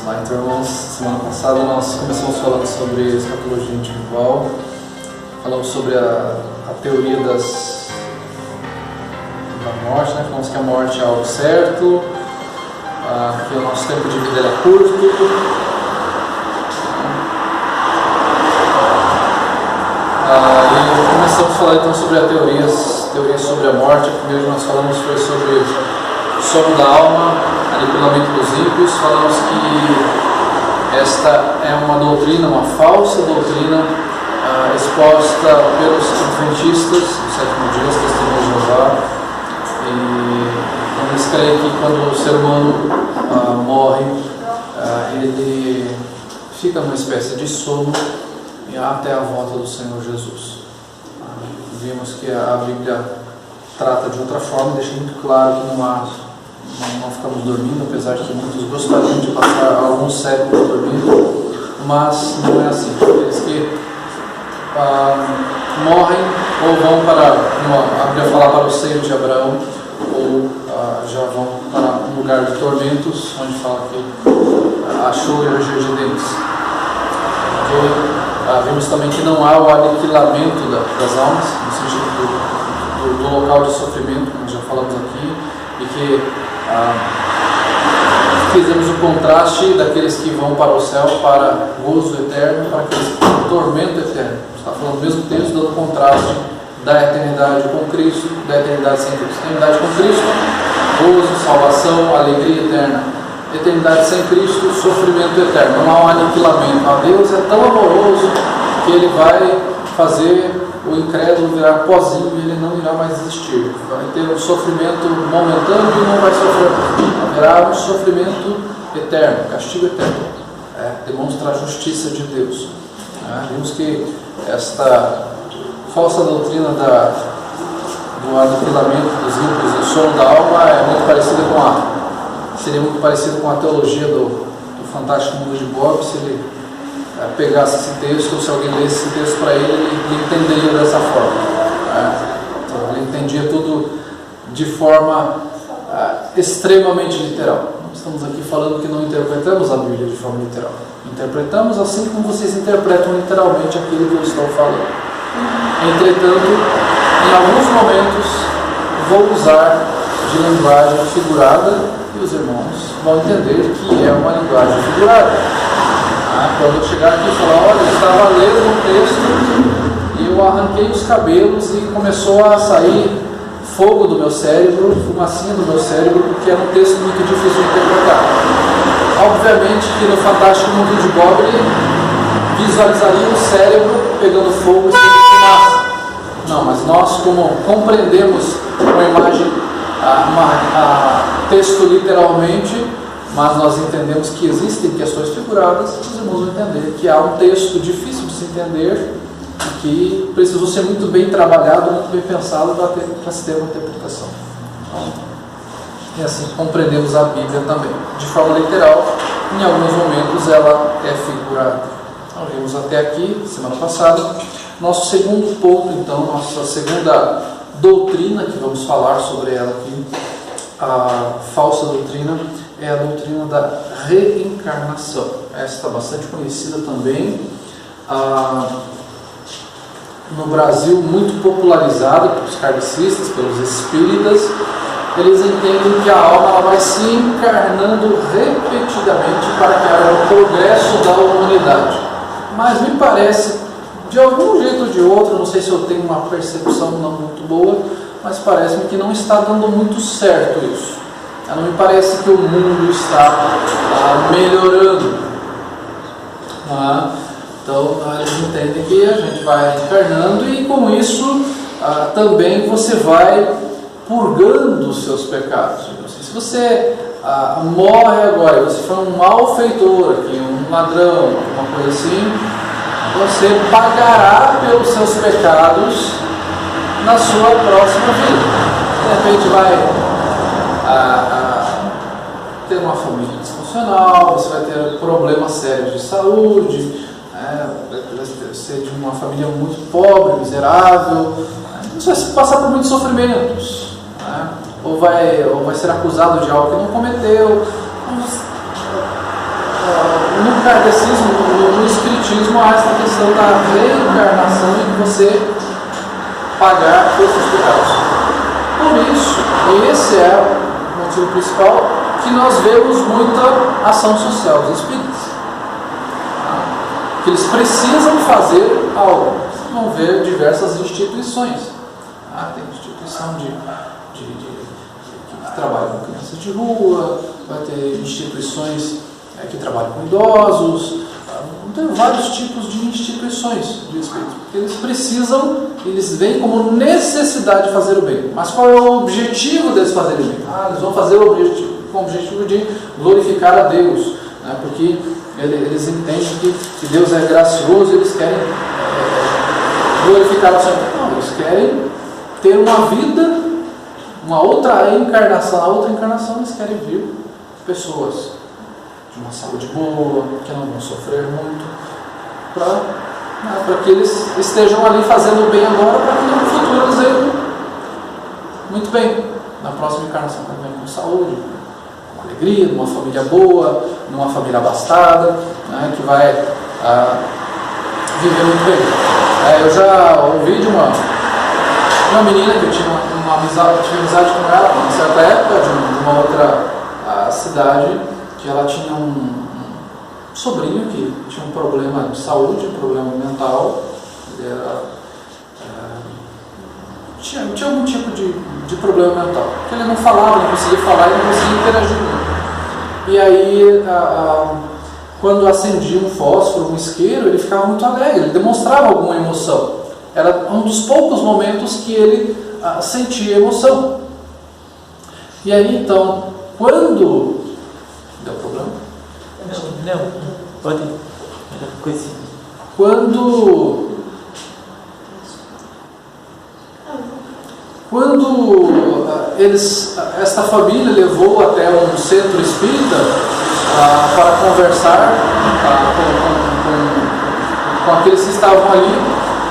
Vamos lá, então, irmãos, semana passada nós começamos falando sobre escatologia individual, falamos sobre a teoria da morte, né? Falamos que a morte é algo certo, que o nosso tempo de vida é curto. E começamos a falar então sobre a teorias sobre a morte. A primeira que nós falamos foi sobre o sono da alma, aniquilamento dos ímpios. Falamos que esta é uma doutrina, uma falsa doutrina, exposta pelos adventistas do sétimo dia, os testemunhos de Jeová. E eles creem que quando o ser humano morre, ele fica numa espécie de sono até a volta do Senhor Jesus. Vimos que a Bíblia trata de outra forma, deixa muito claro que não ficamos dormindo, apesar de que muitos gostariam de passar alguns séculos dormindo, mas não é assim. Aqueles que morrem ou vão para, a Bíblia fala, para o seio de Abraão, ou já vão para um lugar de tormentos, onde fala que achou e ranger de dentes. Vimos também que não há o aniquilamento das almas, no sentido do local de sofrimento, como já falamos aqui, e que fizemos o contraste daqueles que vão para o céu para gozo eterno, para aqueles que vão tormento eterno. Está falando o mesmo texto, dando contraste da eternidade com Cristo, da eternidade sem Cristo. Eternidade com Cristo, gozo, salvação, alegria eterna. Eternidade sem Cristo, sofrimento eterno. Não há um aniquilamento. Deus é tão amoroso que Ele vai fazer o incrédulo virar pozinho e ele não irá mais existir. Vai ter um sofrimento momentâneo e não vai sofrer. Haverá um sofrimento eterno, castigo eterno. Demonstra a justiça de Deus. Vimos que esta falsa doutrina do aniquilamento dos ímpios e o sono da alma é muito parecida seria muito parecido com a teologia do Fantástico Mundo de Bob. Se ele pegasse esse texto, ou se alguém lesse esse texto para ele entenderia dessa forma. Então, ele entendia tudo de forma extremamente literal. Nós estamos aqui falando que não interpretamos a Bíblia de forma literal. Interpretamos assim como vocês interpretam literalmente aquilo que eu estou falando. Entretanto, em alguns momentos, vou usar de linguagem figurada, e os irmãos vão entender que é uma linguagem figurada. Quando eu chegar aqui e falar, olha, eu estava lendo um texto e eu arranquei os cabelos e começou a sair fogo do meu cérebro, fumacinha do meu cérebro, porque era um texto muito difícil de interpretar. Obviamente que no Fantástico Mundo de Bob ele visualizaria o cérebro pegando fogo e saindo fumaça. Não, mas nós, como compreendemos uma imagem, texto literalmente, mas nós entendemos que existem questões figuradas, os irmãos vão entender que há um texto difícil de se entender, que precisou ser muito bem trabalhado, muito bem pensado para se ter uma interpretação. E assim compreendemos a Bíblia também. De forma literal, em alguns momentos ela é figurada. Nós vimos até aqui, semana passada, nosso segundo ponto, então, nossa segunda doutrina, que vamos falar sobre ela aqui, a falsa doutrina, é a doutrina da reencarnação. Essa está bastante conhecida também, no Brasil muito popularizada pelos kardecistas, pelos espíritas. Eles entendem que a alma ela vai se encarnando repetidamente para que haja um progresso da humanidade. Mas me parece, de algum jeito ou de outro, não sei se eu tenho uma percepção não muito boa, mas parece-me que não está dando muito certo isso. Não me parece que o mundo está melhorando. Então, eles entendem que a gente vai encarnando e com isso também você vai purgando os seus pecados. Se você morre agora e você foi um malfeitor aqui, um ladrão, uma coisa assim, você pagará pelos seus pecados na sua próxima vida. De repente vai ter uma família disfuncional, você vai ter problemas sérios de saúde, vai ser de uma família muito pobre, miserável, você vai passar por muitos sofrimentos, ou vai ser acusado de algo que não cometeu. no kardecismo, no espiritismo, há essa questão da reencarnação e de você pagar pelos seus pecados. Por isso, e esse é o motivo principal, que nós vemos muita ação social dos espíritas. Que eles precisam fazer algo. Vocês vão ver diversas instituições. Tem instituição que trabalha com crianças de rua, vai ter instituições que trabalham com idosos, tem vários tipos de instituições de espírito. Eles veem como necessidade de fazer o bem. Mas qual é o objetivo deles fazerem o bem? Eles vão fazer com o objetivo de glorificar a Deus, né? Porque eles entendem que Deus é gracioso e eles querem glorificar o Senhor. Não, eles querem ter uma vida, uma outra encarnação. A outra encarnação eles querem vir pessoas de uma saúde boa, que não vão sofrer muito, para que eles estejam ali fazendo o bem agora, para que no futuro eles venham muito bem. Na próxima encarnação, para que venham com saúde, com alegria, numa família boa, numa família abastada, né, que vai viver muito bem. Eu já ouvi de uma menina que eu tive amizade com ela, em certa época, de uma outra cidade, que ela tinha um sobrinho que tinha um problema de saúde, um problema mental. Ele tinha algum tipo de problema mental, que ele não falava, não conseguia falar e não conseguia interagir muito. E aí, quando acendia um fósforo, um isqueiro, ele ficava muito alegre, ele demonstrava alguma emoção. Era um dos poucos momentos que ele sentia emoção. E aí, então, quando... Deu problema? Não, pode. Coisa. Quando esta família levou até um centro espírita para conversar com aqueles que estavam ali,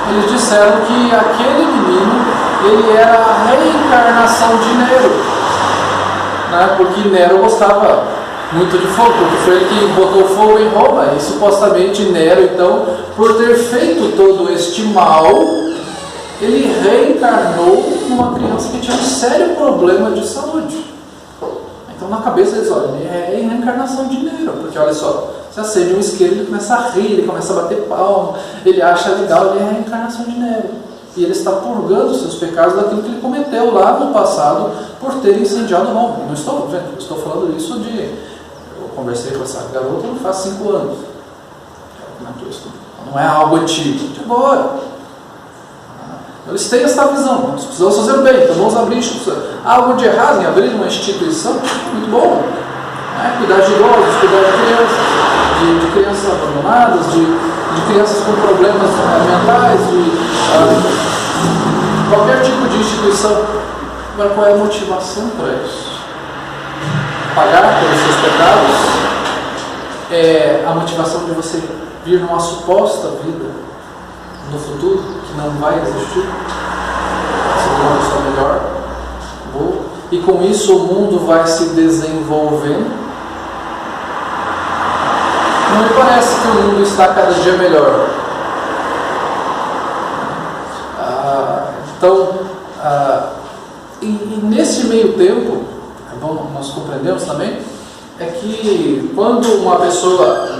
eles disseram que aquele menino ele era a reencarnação de Nero, né? Porque Nero gostava muito de fogo, porque foi ele que botou fogo em Roma, e supostamente Nero, então, por ter feito todo este mal, ele reencarnou numa criança que tinha um sério problema de saúde. Então, na cabeça deles, olha, ele é a reencarnação de Nero, porque olha só, se acende um isqueiro, ele começa a rir, ele começa a bater palma, ele acha legal, ele é a reencarnação de Nero. E ele está purgando os seus pecados daquilo que ele cometeu lá no passado por ter incendiado Roma. Não estou, gente, eu estou falando isso eu conversei com essa garota não faz 5 anos. Não é algo antigo, de agora. Eles têm essa visão, nós precisamos fazer o bem, então vamos abrir instituição. Há algo de errado em abrir uma instituição? Muito bom. Cuidar de idosos, cuidar de crianças abandonadas, de crianças com problemas mentais, qualquer tipo de instituição. Agora, qual é a motivação para isso? Pagar pelos seus pecados é a motivação de você vir numa suposta vida no futuro, que não vai existir, ser uma pessoa melhor, boa, e com isso o mundo vai se desenvolvendo. Não me parece que o mundo está cada dia melhor. Então, e nesse meio tempo, nós compreendemos também, é que quando uma pessoa,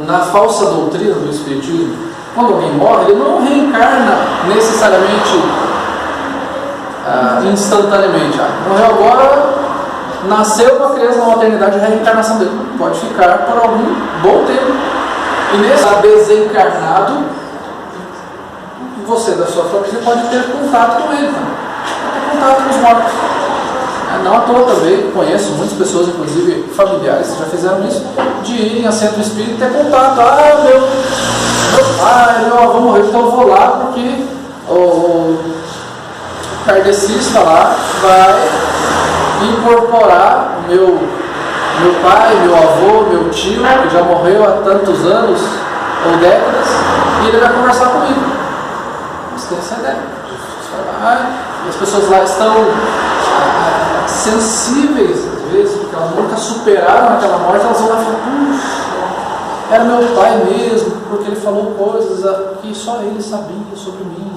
na falsa doutrina do Espiritismo, quando alguém morre, ele não reencarna necessariamente instantaneamente. Morreu agora, nasceu uma criança na maternidade, a reencarnação dele pode ficar por algum bom tempo. E nesse desencarnado, você da sua família pode ter contato com ele, ter contato com os mortos. Não à toa também, conheço muitas pessoas, inclusive familiares, que já fizeram isso, de irem a centro espírita e ter contato. Meu pai, meu avô morreu, então eu vou lá porque o kardecista lá vai incorporar meu pai, meu avô, meu tio, que já morreu há tantos anos ou décadas, e ele vai conversar comigo. Você tem essa ideia. As pessoas lá estão sensíveis, às vezes, porque elas nunca superaram aquela morte, elas vão lá e falam, puxa, era meu pai mesmo, porque ele falou coisas que só ele sabia sobre mim,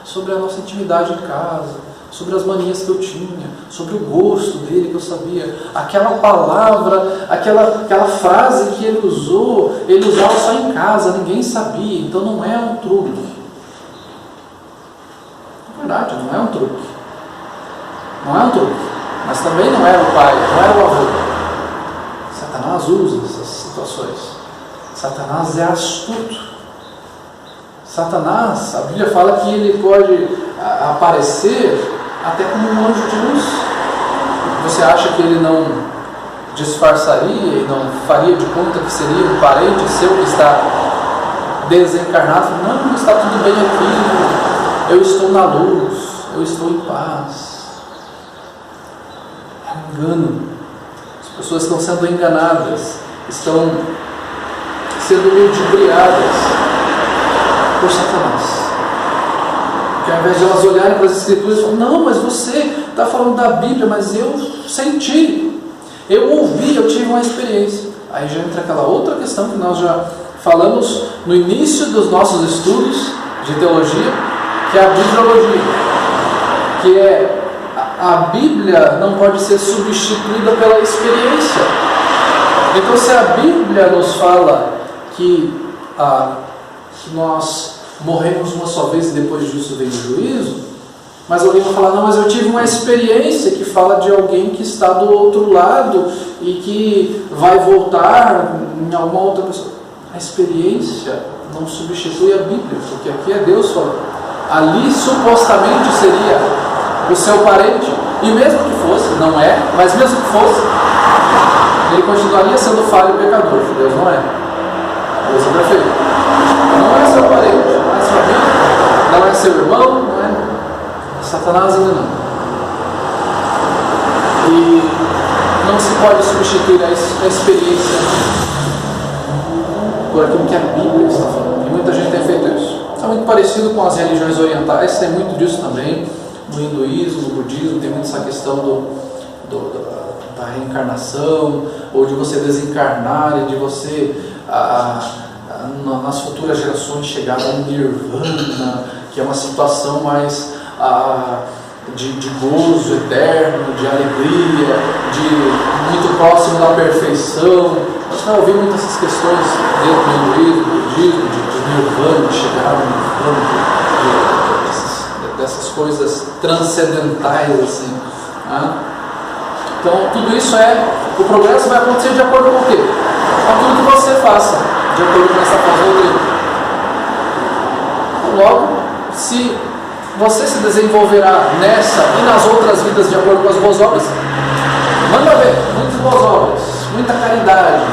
sobre a nossa intimidade em casa, sobre as manias que eu tinha, sobre o gosto dele que eu sabia. Aquela palavra, aquela frase que ele usava só em casa, ninguém sabia, então não é um truque. É verdade, não é um truque. Não é um truque, mas também não era o pai, não era o avô. Satanás usa essas situações. Satanás é astuto. Satanás, a Bíblia fala que ele pode aparecer até como um anjo de luz. Você acha que ele não disfarçaria e não faria de conta que seria um parente seu que está desencarnado? Não, está tudo bem aqui, eu estou na luz, eu estou em paz. É um engano. As pessoas estão sendo enganadas, estão sendo ludibriadas por Satanás. Que ao invés de elas olharem para as Escrituras e falarem, não, mas você está falando da Bíblia, mas eu senti, eu ouvi, eu tive uma experiência. Aí já entra aquela outra questão que nós já falamos no início dos nossos estudos de teologia, que é a bibliologia, que é a Bíblia não pode ser substituída pela experiência. Então, se a Bíblia nos fala que nós morremos uma só vez e depois disso vem o juízo, mas alguém vai falar, não, mas eu tive uma experiência que fala de alguém que está do outro lado e que vai voltar em alguma outra pessoa. A experiência não substitui a Bíblia, porque aqui é Deus falando. Ali supostamente seria o seu parente, e mesmo que fosse, não é, mas mesmo que fosse, ele continuaria sendo falho e pecador. Deus não é. Deus é perfeito. Não é seu parente, não é sua vida, não é seu irmão, não é Satanás ainda não. E não se pode substituir a experiência por aquilo que a Bíblia está falando. E muita gente tem feito isso. É muito parecido com as religiões orientais, tem muito disso também. No hinduísmo, no budismo, tem muito essa questão da reencarnação, ou de você desencarnar e de você, nas futuras gerações, chegar ao nirvana, que é uma situação mais de gozo eterno, de alegria, muito próximo da perfeição. Você vai ouvir muitas essas questões dentro do hinduísmo, do budismo, de nirvana, de chegar ao nirvana, dessas coisas transcendentais assim. Então tudo isso o progresso vai acontecer de acordo com o quê? Com aquilo que você faça, de acordo com essa doutrina. Logo, se você se desenvolverá nessa e nas outras vidas de acordo com as boas obras, manda ver, muitas boas obras, muita caridade,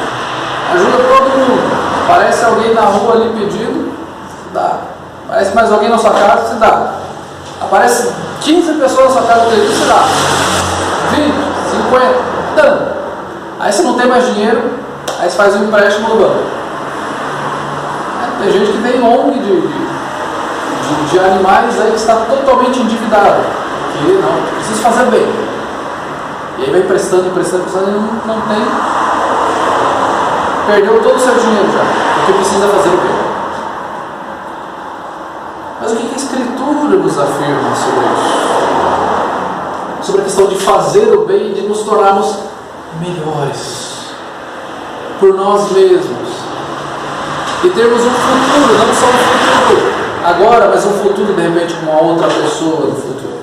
ajuda todo mundo. Aparece alguém na rua ali pedindo, dá. Aparece mais alguém na sua casa, você dá. Aparece 15 pessoas na sua casa pedindo, você dá. 20, 50, dando. Aí você não tem mais dinheiro, aí você faz um empréstimo no banco. Tem gente que tem ONG de animais aí que está totalmente endividado, que não precisa fazer bem. E aí vai emprestando e não tem. Perdeu todo o seu dinheiro já, porque precisa fazer o bem. Mas o que a Escritura nos afirma sobre isso? Sobre a questão de fazer o bem e de nos tornarmos melhores por nós mesmos e termos um futuro, não só um futuro agora, mas um futuro de repente com uma outra pessoa no futuro,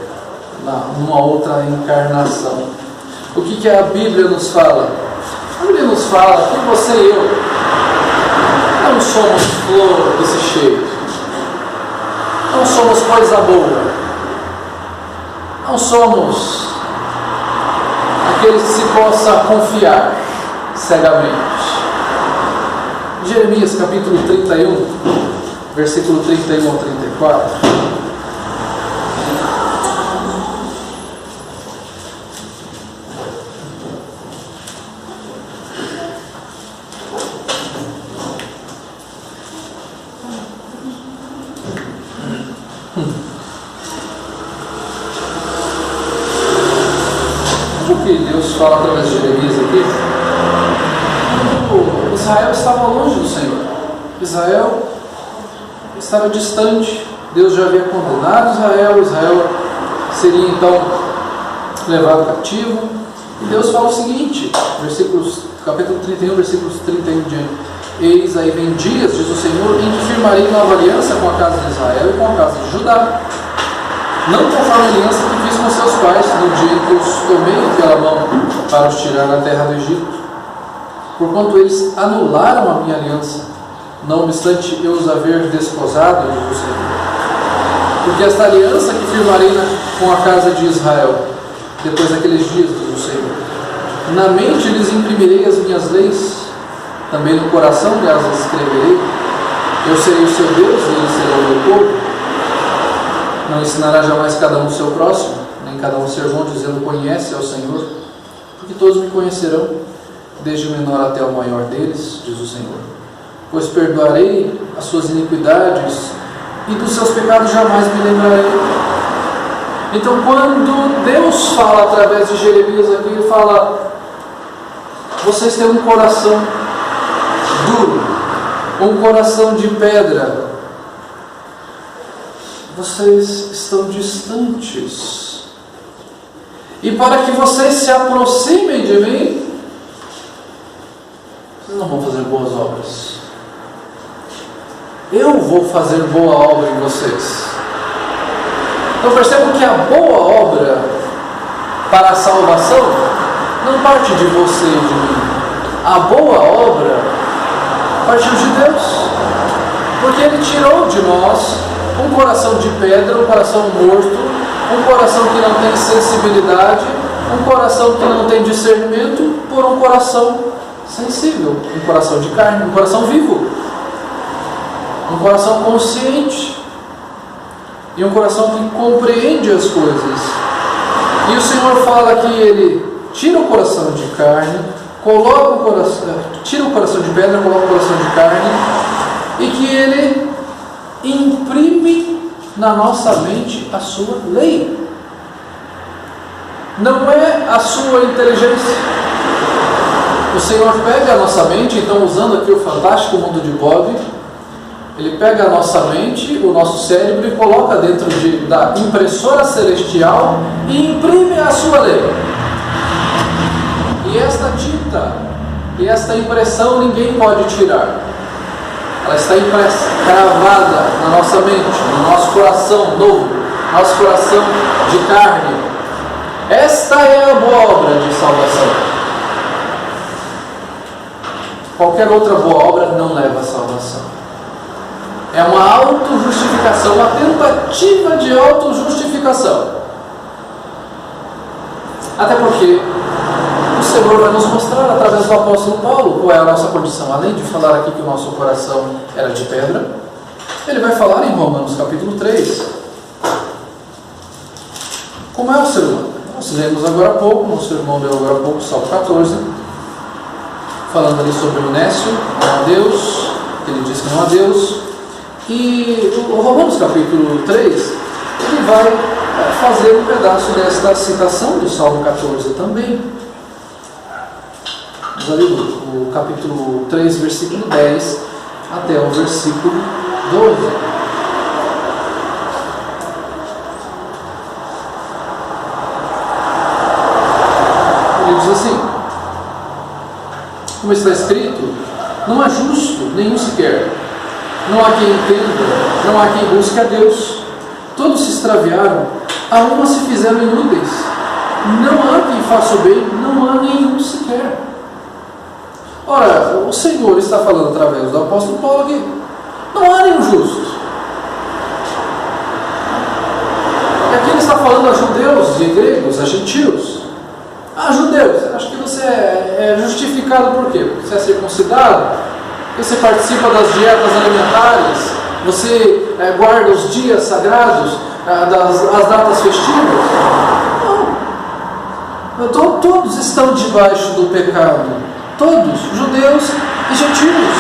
numa outra encarnação. O que a Bíblia nos fala? A Bíblia nos fala que você e eu não somos flor desse cheiro, não somos coisa boa, não somos aqueles que se possa confiar cegamente. Jeremias capítulo 31, versículo 31 ao 34. O que Deus fala através de Jeremias aqui? Israel estava longe do Senhor. Israel estava distante. Deus já havia condenado Israel. Israel seria então levado cativo. E Deus fala o seguinte, capítulo 31, versículos 31 diante. Eis aí vem dias, diz o Senhor, em que firmarei nova aliança com a casa de Israel e com a casa de Judá. Não conforme a aliança que fiz com seus pais no dia em que os tomei pela mão para os tirar da terra do Egito. Porquanto eles anularam a minha aliança, não obstante eu os haver desposado, diz o Senhor. Porque esta aliança que firmarei com a casa de Israel, depois daqueles dias, diz o Senhor, na mente lhes imprimirei as minhas leis, também no coração as escreverei. Eu serei o seu Deus e eles serão o meu povo. Não ensinará jamais cada um o seu próximo, nem cada um o seu irmão, dizendo: conhece ao Senhor, porque todos me conhecerão, desde o menor até o maior deles, diz o Senhor. Pois perdoarei as suas iniquidades e dos seus pecados jamais me lembrarei. Então, quando Deus fala através de Jeremias aqui, Ele fala: vocês têm um coração duro, um coração de pedra, vocês estão distantes, e para que vocês se aproximem de mim, vocês não vão fazer boas obras. Eu vou fazer boa obra em vocês. Então percebam que a boa obra para a salvação não parte de você e de mim. A boa obra partiu de Deus, porque Ele tirou de nós um coração de pedra, um coração morto, um coração que não tem sensibilidade, um coração que não tem discernimento, por um coração sensível, um coração de carne, um coração vivo, um coração consciente e um coração que compreende as coisas. E o Senhor fala que Ele tira o coração de carne, tira o coração de pedra, coloca o coração de carne, e que Ele imprime na nossa mente a sua lei. Não é a sua inteligência. O Senhor pega a nossa mente, então, usando aqui o fantástico mundo de Bob, Ele pega a nossa mente, o nosso cérebro, e coloca dentro da impressora celestial e imprime a sua lei. E esta tinta e esta impressão ninguém pode tirar. Ela está impressa, cravada na nossa mente, no nosso coração novo, nosso coração de carne. Esta é a boa obra de salvação. Qualquer outra boa obra não leva à salvação. É uma autojustificação, uma tentativa de autojustificação. Até porque o Senhor vai nos mostrar através do apóstolo Paulo qual é a nossa condição. Além de falar aqui que o nosso coração era de pedra, ele vai falar em Romanos capítulo 3 como é o ser humano. Nós lemos agora há pouco, nosso irmão leu agora há pouco, Salmo 14, falando ali sobre o Nécio, não há Deus, ele diz que não há Deus. E o Romanos capítulo 3, ele vai fazer um pedaço desta citação do Salmo 14 também. Vamos ali no capítulo 3, versículo 10 até o versículo 12. Ele diz assim: como está escrito, não há justo nenhum sequer, não há quem entenda, não há quem busque a Deus. Todos se extraviaram, a uma se fizeram inúteis. Não há quem faça o bem, não há nenhum sequer. Ora, o Senhor está falando através do apóstolo Paulo aqui: não há nenhum justo. E aqui ele está falando a judeus e gregos, a gentios. Ah, judeus, acho que você é justificado por quê? Porque você é circuncidado, você participa das dietas alimentares, você guarda os dias sagrados, as datas festivas. Não. Todos estão debaixo do pecado. Todos, judeus e gentios.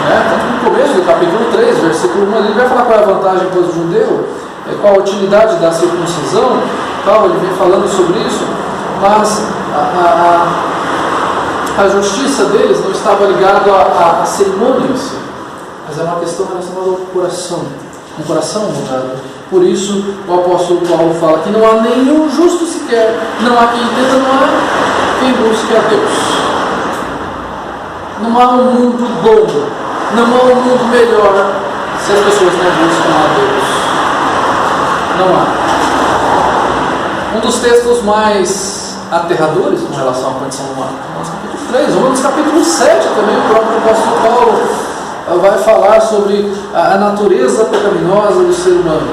Tanto que no começo do capítulo 3, versículo 1, ele vai falar qual é a vantagem para o judeu, qual a utilidade da circuncisão, tal, ele vem falando sobre isso. Mas a justiça deles não estava ligada à cerimônia em si, mas era uma questão relacionada ao coração, um coração mudado. Por isso o apóstolo Paulo fala que não há nenhum justo sequer, não há quem entenda, não há quem busque a Deus. Não há um mundo bom, não há um mundo melhor se as pessoas não buscam a Deus. Não há. Um dos textos mais aterradores com relação à condição humana, Romanos capítulo 3, Romanos capítulo 7 também, o próprio apóstolo Paulo vai falar sobre a natureza pecaminosa do ser humano.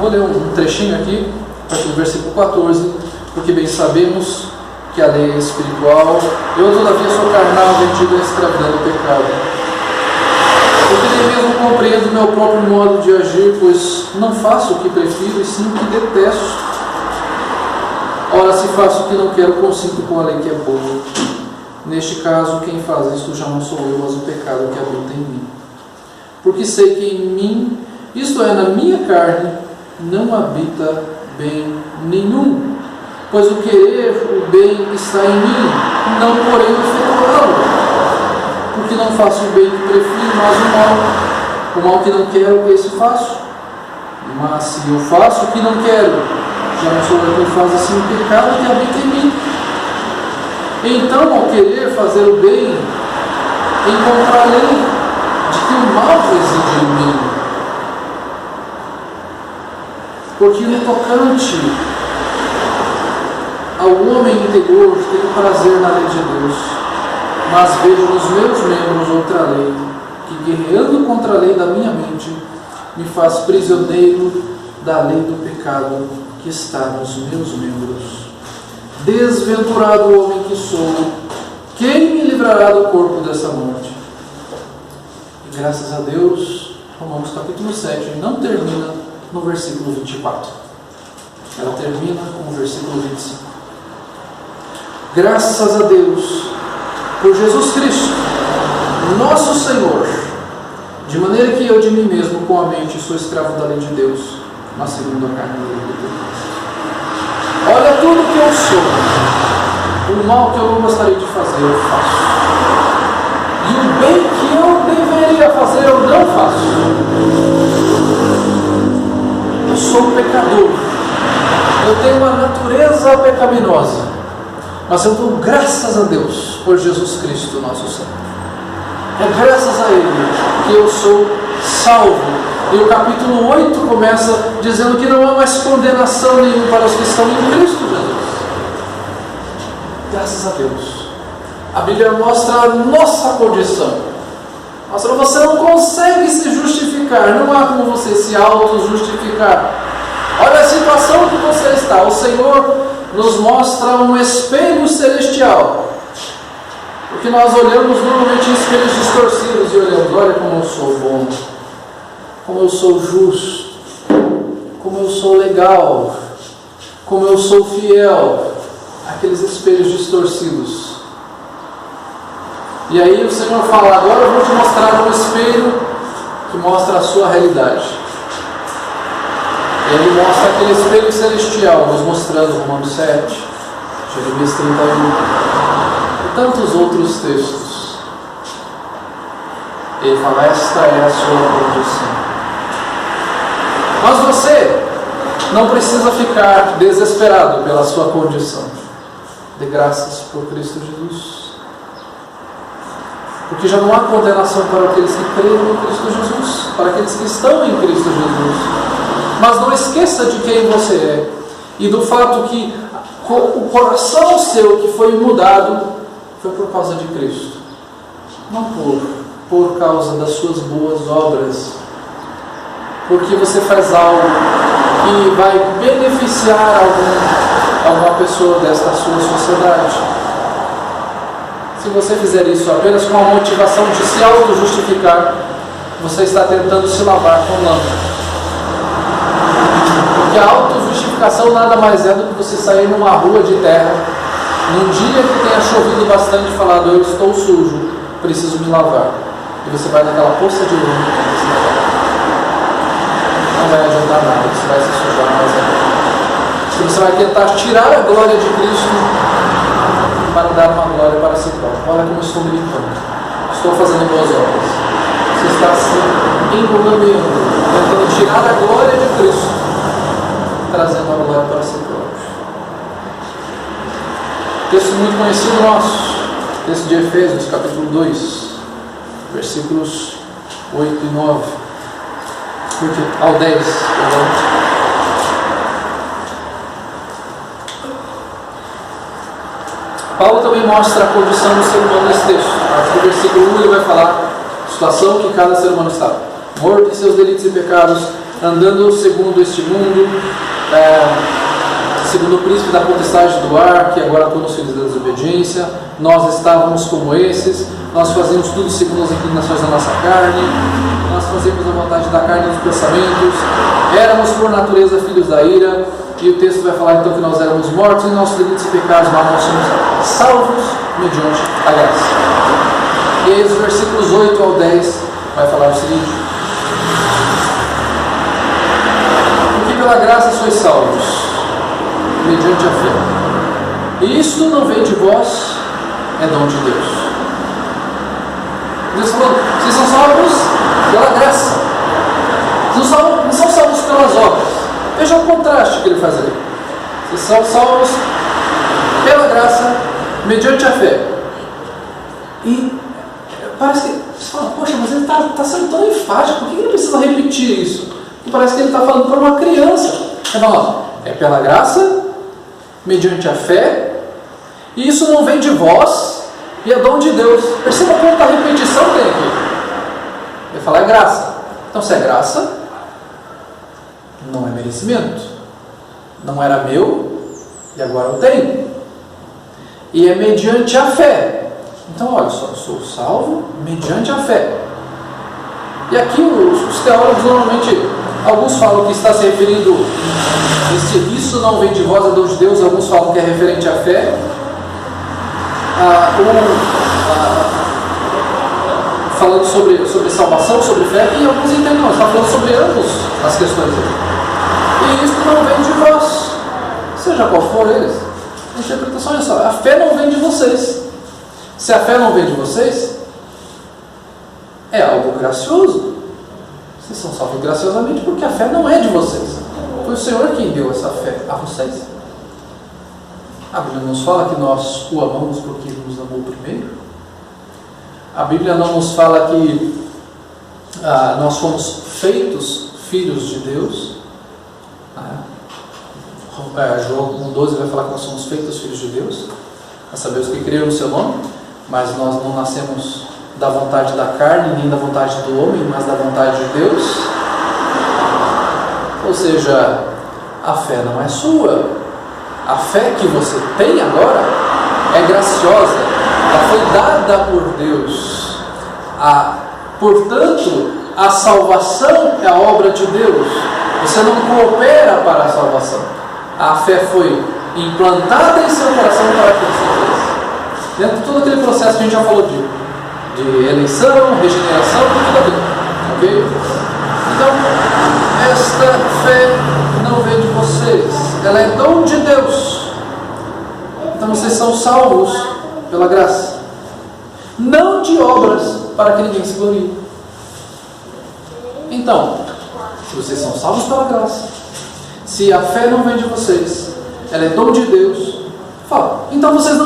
Vou ler um trechinho aqui, a partir do versículo 14, porque bem sabemos que a lei é espiritual, eu todavia sou carnal, vendido à escravidão do pecado. Porque nem mesmo compreendo meu próprio modo de agir, pois não faço o que prefiro, e sim o que detesto. Ora, se faço o que não quero, consinto com a lei que é boa. Neste caso, quem faz isso já não sou eu, mas o pecado que habita em mim. Porque sei que em mim, isto é, na minha carne, não habita bem nenhum. Pois o querer o bem está em mim, não porém o efetuá-lo. Porque não faço o bem que prefiro, mas o mal que não quero, esse faço. Mas se eu faço o que não quero, já não sou eu quem faz assim o pecado que habita em mim. Então, ao querer fazer o bem, encontrarei de que o mal reside em mim. Porque no tocante ao homem interior, tenho prazer na lei de Deus, mas vejo nos meus membros outra lei, que guerreando contra a lei da minha mente, me faz prisioneiro da lei do pecado que está nos meus membros. Desventurado homem que sou, quem me livrará do corpo dessa morte? E graças a Deus, Romanos capítulo 7 não termina no versículo 24. Ela termina com o versículo 25. Graças a Deus por Jesus Cristo, nosso Senhor, de maneira que eu de mim mesmo, com a mente, sou escravo da lei de Deus, mas segundo a carne da lei de Deus. Olha tudo que eu sou, o mal que eu não gostaria de fazer, eu faço. E o bem que eu deveria fazer, eu não faço. Eu sou um pecador. Eu tenho uma natureza pecaminosa. Mas eu dou graças a Deus por Jesus Cristo, nosso Senhor. É graças a Ele que eu sou salvo. E o capítulo 8 começa dizendo que não há mais condenação nenhuma para os que estão em Cristo Jesus. Graças a Deus. A Bíblia mostra a nossa condição. Mostra que você não consegue se justificar. Não há como você se auto-justificar. Olha a situação que você está. O Senhor nos mostra um espelho celestial. Porque nós olhamos normalmente em espelhos distorcidos e olhamos, olha como eu sou bom, como eu sou justo, como eu sou legal, como eu sou fiel. Aqueles espelhos distorcidos. E aí o Senhor fala, agora eu vou te mostrar um espelho que mostra a sua realidade. Ele mostra aquele espelho celestial, nos mostrando Romanos 7, Jeremias 31 e tantos outros textos. Ele fala, esta é a sua condição. Mas você não precisa ficar desesperado pela sua condição. Dê graças por Cristo Jesus. Porque já não há condenação para aqueles que creem em Cristo Jesus, para aqueles que estão em Cristo Jesus. Mas não esqueça de quem você é e do fato que o coração seu que foi mudado foi por causa de Cristo, não por causa das suas boas obras, porque você faz algo que vai beneficiar alguma pessoa desta sua sociedade. Se você fizer isso apenas com a motivação de se auto-justificar, você está tentando se lavar com lama. Porque a auto-justificação nada mais é do que você sair numa rua de terra, num dia que tenha chovido bastante, e falar, eu estou sujo, preciso me lavar. E você vai naquela poça de lama e tenta se lavar. Não vai adiantar nada, você vai se sujar mais ainda. Se você vai tentar tirar a glória de Cristo dar uma glória para si próprio. Olha como eu estou me limpando. Estou fazendo boas obras. Você está se envolvendo, tentando tirar a glória de Cristo, trazendo a glória para si próprio. Texto muito conhecido nosso, texto de Efésios, capítulo 2, versículos 8 e 9, ao 10, perdão. Paulo também mostra a condição do ser humano nesse texto. No versículo 1 ele vai falar a situação que cada ser humano está: morto em seus delitos e pecados, andando segundo este mundo, segundo o príncipe da potestade do ar, que agora atua nos filhos da desobediência. Nós estávamos como esses, nós fazíamos tudo segundo as inclinações da nossa carne, nós fazíamos a vontade da carne e dos pensamentos, éramos por natureza filhos da ira. E o texto vai falar então que nós éramos mortos em nossos delitos e pecados, mas nós somos salvos mediante a graça. E aí os versículos 8 ao 10 vai falar o seguinte: porque pela graça sois salvos, mediante a fé. E isto não vem de vós, é dom de Deus. Deus falou, vocês são salvos pela graça. Não são salvos pelas obras. Veja o contraste que ele faz ali. Vocês são salvos pela graça, mediante a fé. E parece que você fala, poxa, mas ele está sendo tão enfático, por que ele precisa repetir isso? E parece que ele está falando para uma criança. Ele fala, é pela graça, mediante a fé, e isso não vem de vós, e é dom de Deus. Perceba quanta repetição tem aqui. Ele fala, é graça. Então, se é graça, não é merecimento. Não era meu e agora eu tenho. E é mediante a fé. Então, olha só, eu sou salvo mediante a fé. E aqui os teólogos normalmente, alguns falam que está se referindo, isso não vem de vós, é dom de Deus. Alguns falam que é referente à fé. Falando sobre salvação, sobre fé, e alguns entendem, não, está falando sobre ambos as questões aqui. E isso não vem de vós, seja qual for eles. A interpretação é só: a fé não vem de vocês. Se a fé não vem de vocês, é algo gracioso. Vocês são salvos graciosamente porque a fé não é de vocês. Foi o Senhor quem deu essa fé a vocês. A Bíblia nos fala que nós o amamos porque Ele nos amou primeiro. A Bíblia não nos fala que nós fomos feitos filhos de Deus. João 1,12 vai falar que nós somos feitos filhos de Deus, a saber os que creram no seu nome, mas nós não nascemos da vontade da carne, nem da vontade do homem, mas da vontade de Deus. Ou seja, a fé não é sua. A fé que você tem agora é graciosa, ela foi dada por Deus. Portanto, a salvação é a obra de Deus. Você não coopera para a salvação. A fé foi implantada em seu coração para que você fez. Dentro de todo aquele processo que a gente já falou de eleição, regeneração, tudo aquilo. Ok? Então, esta fé não vem de vocês. Ela é dom de Deus. Então vocês são salvos pela graça. Não de obras para que ninguém se glorie. Então, se vocês são salvos pela graça, se a fé não vem de vocês, ela é dom de Deus, fala, então vocês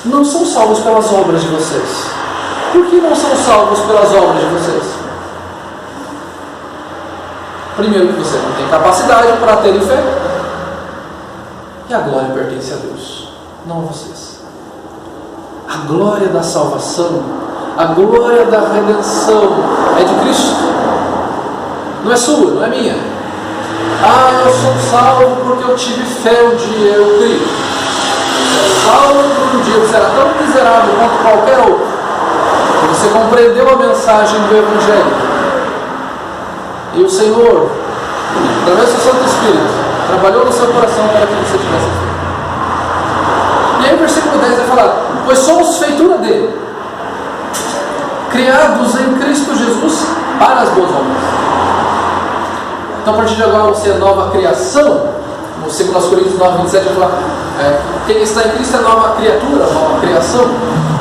não são salvos pelas obras de vocês. Por que não são salvos pelas obras de vocês? Primeiro, que você não tem capacidade para ter fé, e a glória pertence a Deus, não a vocês. A glória da salvação, a glória da redenção é de Cristo, não é sua, não é minha. Eu sou salvo porque eu tive fé um dia, eu criei. Salvo por um dia, você era tão miserável quanto qualquer outro, que você compreendeu a mensagem do Evangelho, e o Senhor, através do Santo Espírito, trabalhou no seu coração para que você tivesse fé. E aí o versículo 10 vai falar, pois somos feitura dele, criados em Cristo Jesus para as boas obras. Então a partir de agora você é nova criação. No 2 Coríntios 9, 27 vai falar, Quem está em Cristo é nova criatura, nova criação.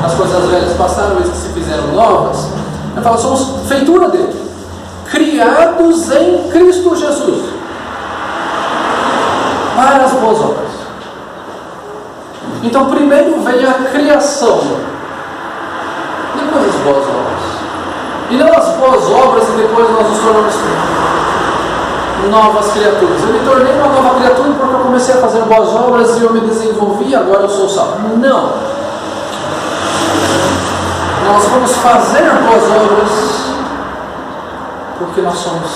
As coisas velhas passaram, eis que se fizeram novas. Ele fala, somos feitura dele, criados em Cristo Jesus para as boas obras. Então primeiro vem a criação, depois as boas obras. E não as boas obras e depois nós nos tornamos novas criaturas. Eu me tornei uma nova criatura porque eu comecei a fazer boas obras e eu me desenvolvi e agora eu sou salvo. Não. Nós vamos fazer boas obras porque nós somos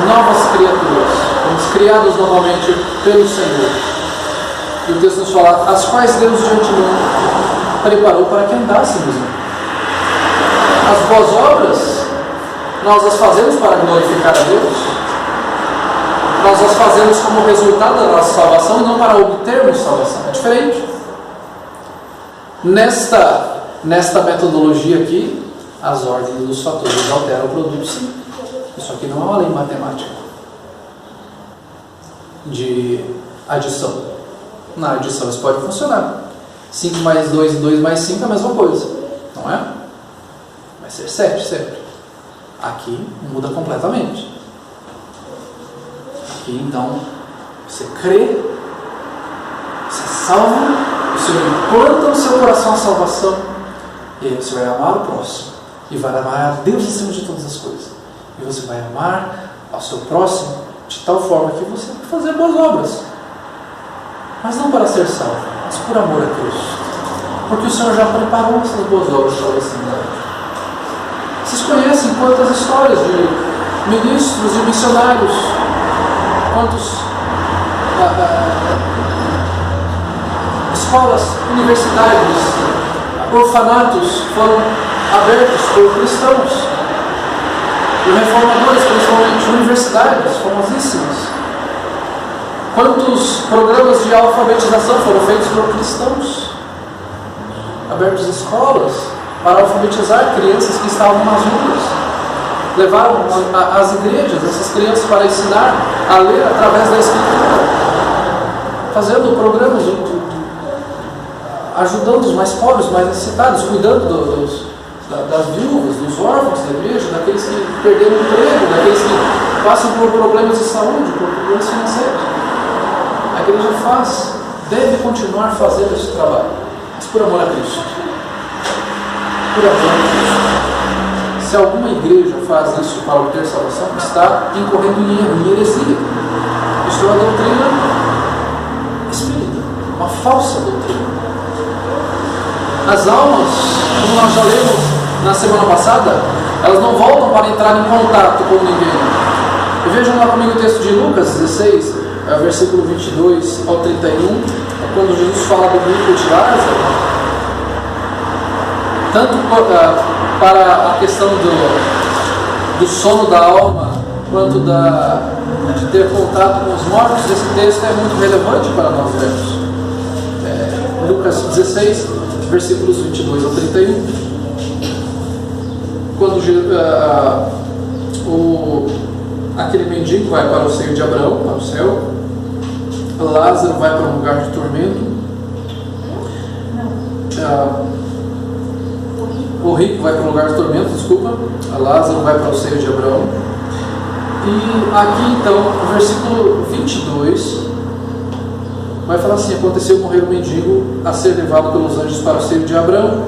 novas criaturas. Fomos criados novamente pelo Senhor. E o texto nos fala, as quais Deus de antemão preparou para que andássemos. As boas obras, nós as fazemos para glorificar a Deus. Nós as fazemos como resultado da nossa salvação e não para obtermos salvação. É diferente. Nesta metodologia aqui, as ordens dos fatores alteram o produto, sim. Isso aqui não é uma lei matemática de adição. Na adição isso pode funcionar. 5 mais 2 e 2 mais 5 é a mesma coisa, não é? Vai ser 7 sempre. Aqui muda completamente. Aqui então você crê, você salva, o Senhor implanta no seu coração a salvação, e aí você vai amar o próximo e vai amar a Deus acima de todas as coisas, e você vai amar ao seu próximo de tal forma que você vai fazer boas obras, mas não para ser salvo, mas por amor a Cristo, porque o Senhor já preparou essas boas obras para a cidade. Vocês conhecem quantas histórias de ministros e missionários, quantos escolas, universidades, orfanatos foram abertos por cristãos, por reformadores, principalmente universidades famosíssimas. Quantos programas de alfabetização foram feitos por cristãos, abertos escolas para alfabetizar crianças que estavam nas ruas. Levaram às igrejas essas crianças para ensinar a ler através da Escritura, fazendo programas, ajudando os mais pobres, os mais necessitados, cuidando das viúvas, dos órfãos da igreja, daqueles que perderam o emprego, daqueles que passam por problemas de saúde, por problemas financeiros. A igreja deve continuar fazendo esse trabalho, mas por amor a Cristo. Por amor a Cristo. Se alguma igreja faz isso para obter salvação, está incorrendo em erro, em heresia. Isto é uma doutrina espírita, uma falsa doutrina. As almas, como nós já lemos na semana passada, elas não voltam para entrar em contato com ninguém. E vejam lá comigo o texto de Lucas 16, versículo 22 ao 31, quando Jesus fala do rico de Lázaro. Tanto para a questão do sono da alma, quanto de ter contato com os mortos, esse texto é muito relevante para nós vermos. Lucas 16, versículos 22 ao 31. Quando aquele mendigo vai para o seio de Abraão, para o céu, Lázaro vai para um lugar de tormento, o rico vai para um lugar de tormento, Lázaro vai para o seio de Abraão. E aqui então, no versículo 22, vai falar assim: aconteceu morrer o mendigo a ser levado pelos anjos para o seio de Abraão,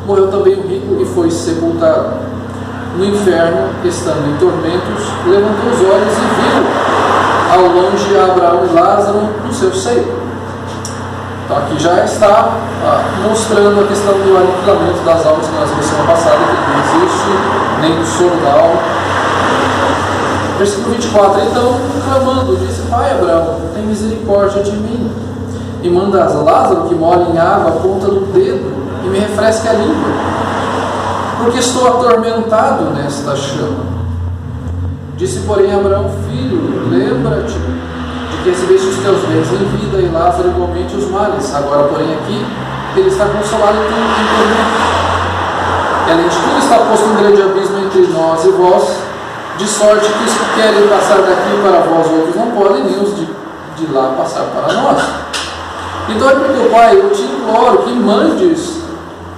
morreu também o rico e foi sepultado. No inferno, estando em tormentos, levantou os olhos e viu ao longe Abraão e Lázaro no seu seio. Então aqui já está mostrando a questão do aniquilamento das almas que nós vimos semana passada, que não existe, nem do sono da alma. Versículo 24, então, clamando, disse: Pai Abraão, tem misericórdia de mim, e manda a Lázaro que molhe em água a ponta do dedo e me refresque a língua, porque estou atormentado nesta chama. Disse, porém, Abraão: Filho, lembra-te de que recebeste os teus bens em vida, e Lázaro igualmente os males. Agora, porém, aqui ele está consolado e tu em tormento. E além de tudo, está posto um grande abismo entre nós e vós, de sorte que os que querem passar daqui para vós outros não podem, nem os de lá passar para nós. Então ele perguntou: pai, eu te imploro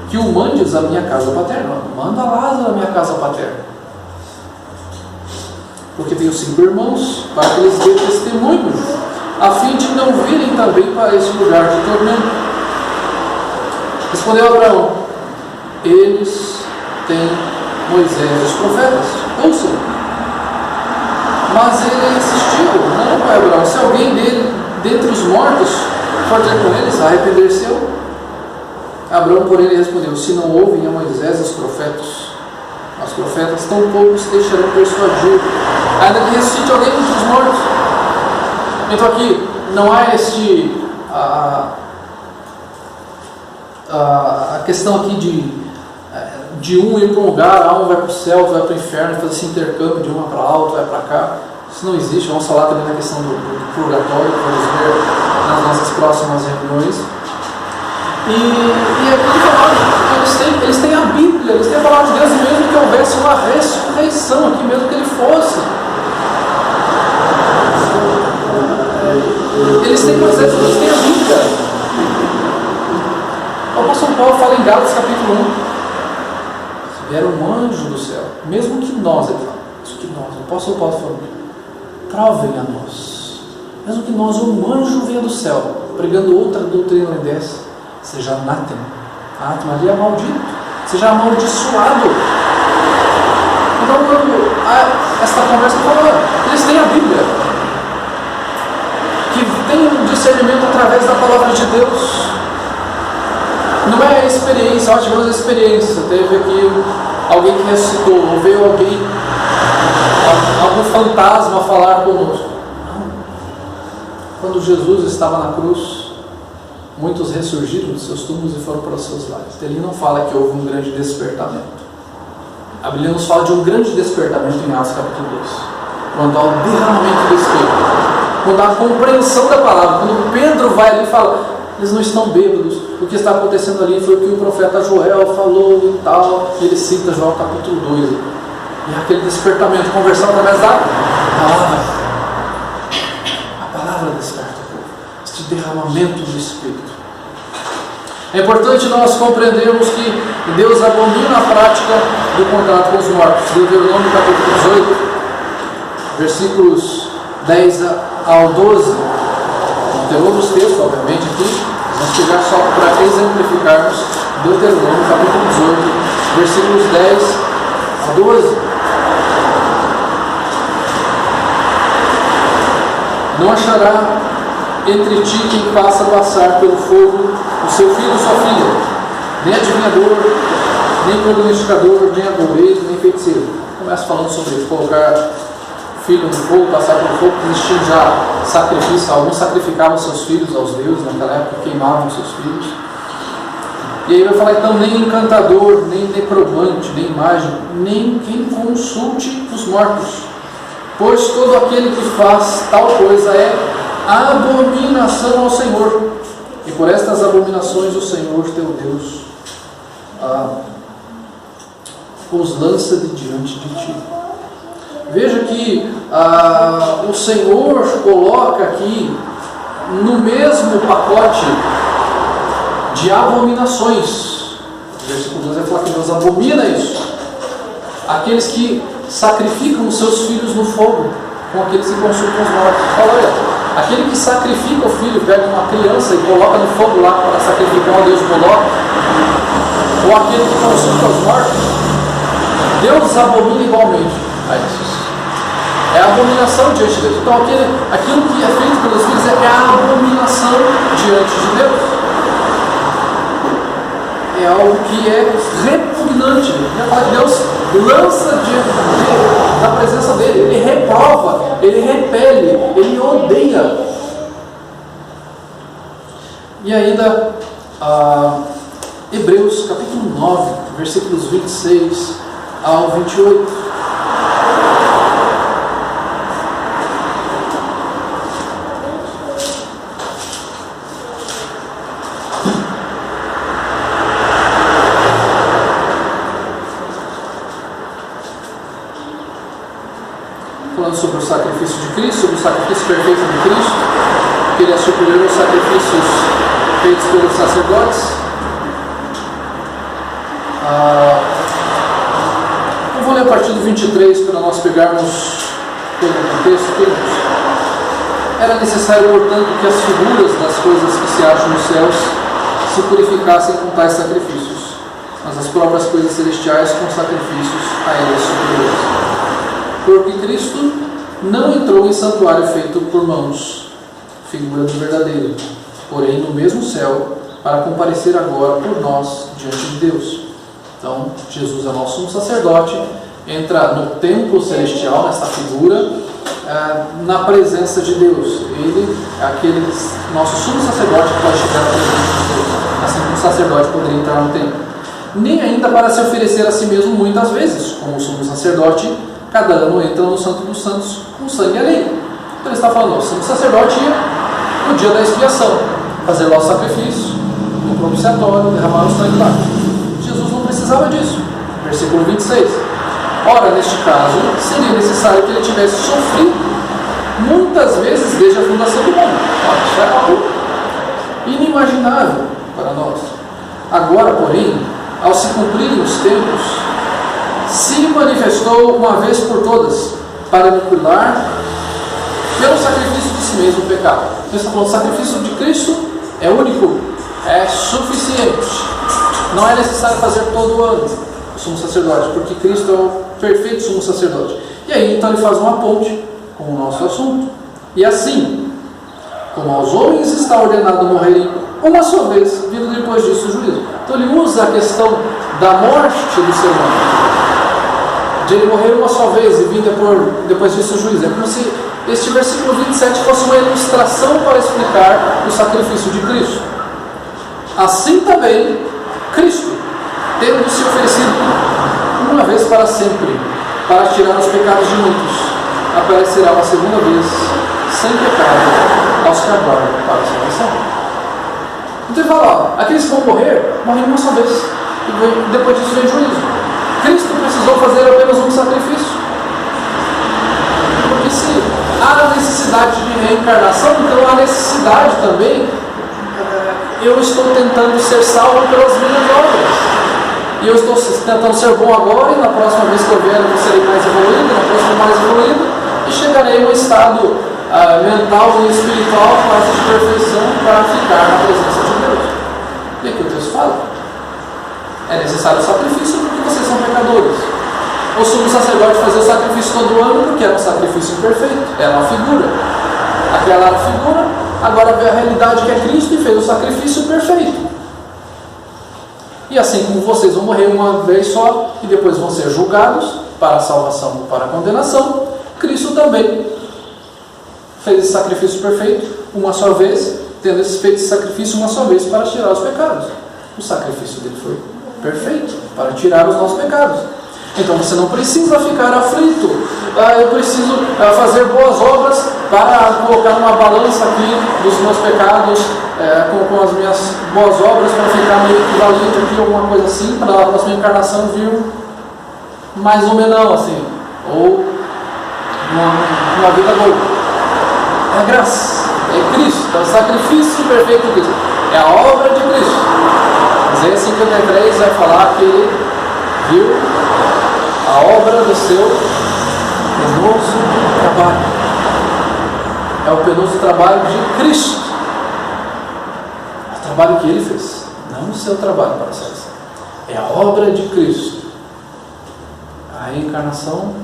que o mandes à minha casa paterna. Manda Lázaro à minha casa paterna. Porque tenho 5 irmãos, para que eles dêem testemunho, a fim de não virem também para esse lugar de tormento. Respondeu Abraão: eles têm Moisés e os profetas, ouçam. Mas ele insistiu: não, pai Abraão, se alguém dentre os mortos for ter com eles, arrepender-se-ão. Abraão, porém, lhe respondeu: se não ouvem a Moisés e os profetas tampouco se deixarão persuadir, ainda que ressuscite alguém dentre os mortos. Então aqui não há a questão aqui de um ir para um lugar, um vai para o céu, outro vai para o inferno, fazer esse intercâmbio de uma para lá, outra vai para cá. Isso não existe. Vamos falar também na questão do purgatório, que vamos ver nas nossas próximas reuniões. E aqui eles têm a Bíblia, eles têm a palavra de Deus, e mesmo que houvesse uma ressurreição aqui, mesmo que ele fosse, eles têm Moisés, eles têm a Bíblia. O apóstolo Paulo fala em Gálatas capítulo 1: se vier um anjo do céu, mesmo que nós, ele fala, mesmo que nós, o apóstolo Paulo falou, provem a nós, mesmo que nós, um anjo venha do céu, pregando outra doutrina dessa, seja anátema. Anátema ali é maldito, seja amaldiçoado. Então, quando esta conversa fala, eles têm a Bíblia, que tem um discernimento através da palavra de Deus. Não é a experiência, tivemos a experiência, teve aqui alguém que ressuscitou, ou veio algum fantasma falar conosco. Não. Quando Jesus estava na cruz, muitos ressurgiram dos seus túmulos e foram para os seus lares. Ele não fala que houve um grande despertamento. A Bíblia nos fala de um grande despertamento em Atos capítulo 2, quando há o derramamento do Espírito, quando há a compreensão da palavra, quando Pedro vai ali e fala, eles não estão bêbados, o que está acontecendo ali foi o que o profeta Joel falou e tal, e ele cita Joel capítulo 2, e aquele despertamento, conversão através da palavra. A palavra desperta o povo, este derramamento do Espírito. É importante nós compreendermos que Deus abomina a prática do contato com os mortos. Deuteronômio capítulo 18, versículos 10 ao 12. Não tem outros textos, obviamente, aqui. Vamos pegar só para exemplificarmos Deuteronômio capítulo 18, versículos 10 a 12. Não achará entre ti quem faça passar pelo fogo o seu filho ou sua filha, nem adivinhador, nem prognosticador, nem agoureiro, nem feiticeiro. Começa falando sobre isso, colocar filho no fogo, passar pelo fogo, que existia já sacrifício. Alguns sacrificavam seus filhos aos deuses naquela época, queimavam seus filhos. E aí vai falar então, nem encantador, nem necromante, nem mágico, nem quem consulte os mortos, pois todo aquele que faz tal coisa é abominação ao Senhor, e por estas abominações o Senhor teu Deus os lança de diante de ti. Veja que o Senhor coloca aqui no mesmo pacote de abominações. O versículo 2 vai falar que Deus abomina isso. Aqueles que sacrificam os seus filhos no fogo, com aqueles que consultam os mortos. Fala, olha, aquele que sacrifica o filho, pega uma criança e coloca no fogo lá para sacrificar o Deus Moloque, ou aquele que consulta os mortos, Deus abomina igualmente a esses. É a abominação diante de Deus. Então aquilo que é feito pelos filhos é a abominação diante de Deus. É algo que é repugnante. Deus lança da presença dele, ele reprova, ele repele, ele odeia. E ainda Hebreus capítulo 9, versículos 26 ao 28. Falando sobre o sacrifício de Cristo, sobre o sacrifício perfeito de Cristo. que ele é superior aos sacrifícios feitos pelos sacerdotes. Eu vou ler a partir do 23 para nós pegarmos todo o contexto. Era necessário, portanto, que as figuras das coisas que se acham nos céus se purificassem com tais sacrifícios, mas as próprias coisas celestiais com sacrifícios a elas superiores. Porque Cristo não entrou em santuário feito por mãos, figura do verdadeiro, porém no mesmo céu, para comparecer agora por nós diante de Deus. Então, Jesus é nosso sumo sacerdote, entra no templo celestial, nessa figura, na presença de Deus. Ele é aquele nosso sumo sacerdote que pode chegar à presença de Deus, assim como o sacerdote poderia entrar no templo. Nem ainda para se oferecer a si mesmo muitas vezes, como o sumo sacerdote, cada ano entra no Santo dos Santos com sangue alheio. Então ele está falando, o sumo sacerdote ia no dia da expiação, fazer lá o sacrifício, no propiciatório, derramar o sangue lá. Jesus não precisava disso. Versículo 26. Ora, neste caso, seria necessário que ele tivesse sofrido muitas vezes desde a fundação do mundo. Isso é algo inimaginável para nós. Agora, porém, ao se cumprirem os tempos, se manifestou uma vez por todas para aniquilar pelo sacrifício de si mesmo o pecado. Então, está falando, o sacrifício de Cristo é único, é suficiente. Não é necessário fazer todo ano o sumo sacerdote, porque Cristo é o perfeito sumo sacerdote. E aí, então, ele faz uma ponte com o nosso assunto. E assim, como aos homens está ordenado morrerem uma só vez, vindo depois disso o juízo. Então, ele usa a questão da morte do ser humano, de ele morrer uma só vez e vir depois disso o juízo. É como se este versículo 27 fosse uma ilustração para explicar o sacrifício de Cristo. Assim também, Cristo, tendo se oferecido uma vez para sempre, para tirar os pecados de muitos, aparecerá uma segunda vez, sem pecado, aos que aguardam para a salvação. Então ele fala, aqueles que vão morrer, morrem uma só vez, e depois disso vem juízo. Cristo precisou fazer apenas um sacrifício, porque se há necessidade de reencarnação, então há necessidade também, eu estou tentando ser salvo pelas minhas obras. E eu estou tentando ser bom agora, e na próxima vez que eu vier eu serei mais evoluído, na próxima mais evoluído, e chegarei a um estado mental e espiritual quase de perfeição para ficar na presença de Deus. E aqui o texto fala, é necessário o sacrifício porque vocês são pecadores. O sumo sacerdote fazia o sacrifício todo ano porque era um sacrifício imperfeito, era uma figura. Aquela era a figura, agora vê a realidade que é Cristo e fez o sacrifício perfeito. E assim como vocês vão morrer uma vez só e depois vão ser julgados para a salvação ou para a condenação, Cristo também fez esse sacrifício perfeito uma só vez, tendo feito esse sacrifício uma só vez para tirar os pecados. O sacrifício dele foi perfeito para tirar os nossos pecados. Então você não precisa ficar aflito. Eu preciso fazer boas obras para colocar numa balança aqui dos meus pecados com as minhas boas obras para ficar meio equivalente aqui, alguma coisa assim, para a próxima encarnação vir mais ou menos assim, ou uma vida boa. É a graça, é Cristo, é o sacrifício perfeito de Cristo, é a obra de Cristo. Isaías 53 vai falar que ele viu a obra do seu penoso trabalho. É o penoso trabalho de Cristo. É o trabalho que ele fez, não o seu trabalho para a salvação. É a obra de Cristo. A reencarnação,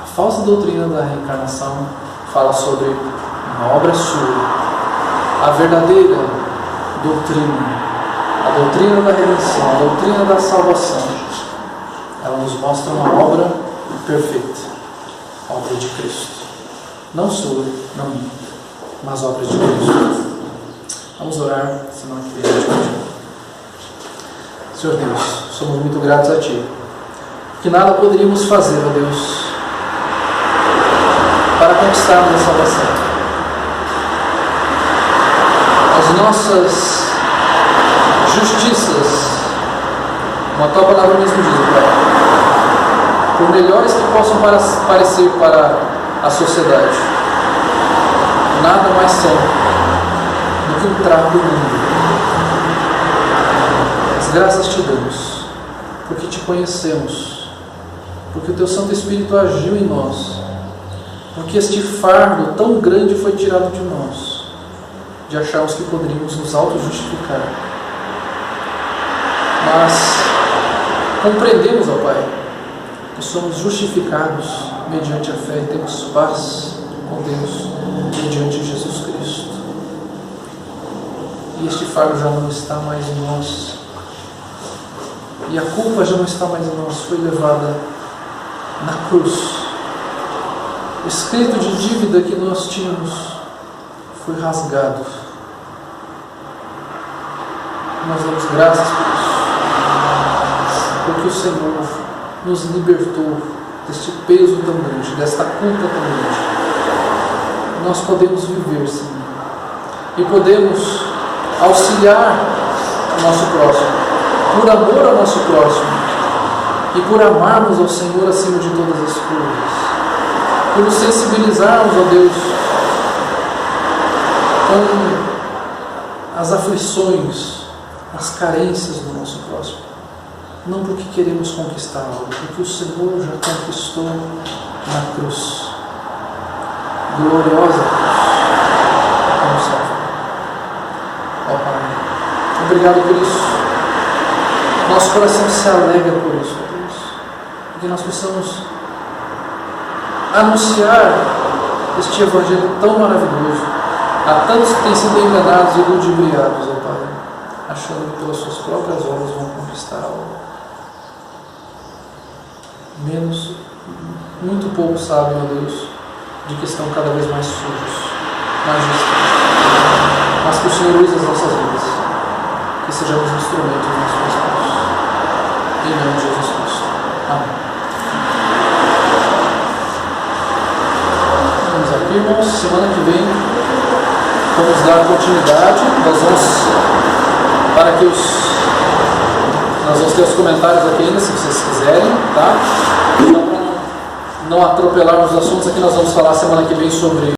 a falsa doutrina da reencarnação fala sobre uma obra sua. A verdadeira doutrina, a doutrina da redenção, a doutrina da salvação, ela nos mostra uma obra perfeita, a obra de Cristo. Não sua, não minha, mas a obra de Cristo. Vamos orar, senão que a gente continua. Senhor Deus, somos muito gratos a Ti, que nada poderíamos fazer, ó Deus, para conquistarmos a salvação. As nossas justiças, como a Tua palavra mesmo diz, Pai, por melhores que possam parecer para a sociedade, nada mais são do que um trapo do mundo. As graças te damos, porque te conhecemos, porque o teu Santo Espírito agiu em nós, porque este fardo tão grande foi tirado de nós, de acharmos que poderíamos nos auto-justificar. Mas compreendemos, ó Pai, que somos justificados mediante a fé e temos paz com Deus mediante Jesus Cristo. E este fardo já não está mais em nós, e a culpa já não está mais em nós, foi levada na cruz. O escrito de dívida que nós tínhamos foi rasgado. Nós damos graças por isso, porque o Senhor nos libertou deste peso tão grande, desta culpa tão grande. Nós podemos viver, Senhor, e podemos auxiliar o nosso próximo, por amor ao nosso próximo, e por amarmos ao Senhor acima de todas as coisas, por nos sensibilizarmos, ó Deus, com as aflições, as carências do nosso próximo. Não porque queremos conquistar algo, porque o Senhor já conquistou na cruz, gloriosa cruz, como salvo. Ó Pai, obrigado por isso. Nosso coração se alegra por isso, ó Deus, que nós possamos anunciar este Evangelho tão maravilhoso a tantos que têm sido enganados e ludibriados, ó Pai, achando que pelas suas próprias obras vão conquistar algo. Muito pouco sabem, ó Deus, de que estão cada vez mais sujos, mais distantes. Mas que o Senhor use as nossas vidas, que sejamos instrumentos nas suas mãos. Em nome de Jesus Cristo. Amém. Vamos aqui, irmãos. Semana que vem vamos dar continuidade. Nós vamos ter os comentários aqui ainda, se vocês quiserem, tá? Então, para não atropelarmos os assuntos aqui, nós vamos falar semana que vem sobre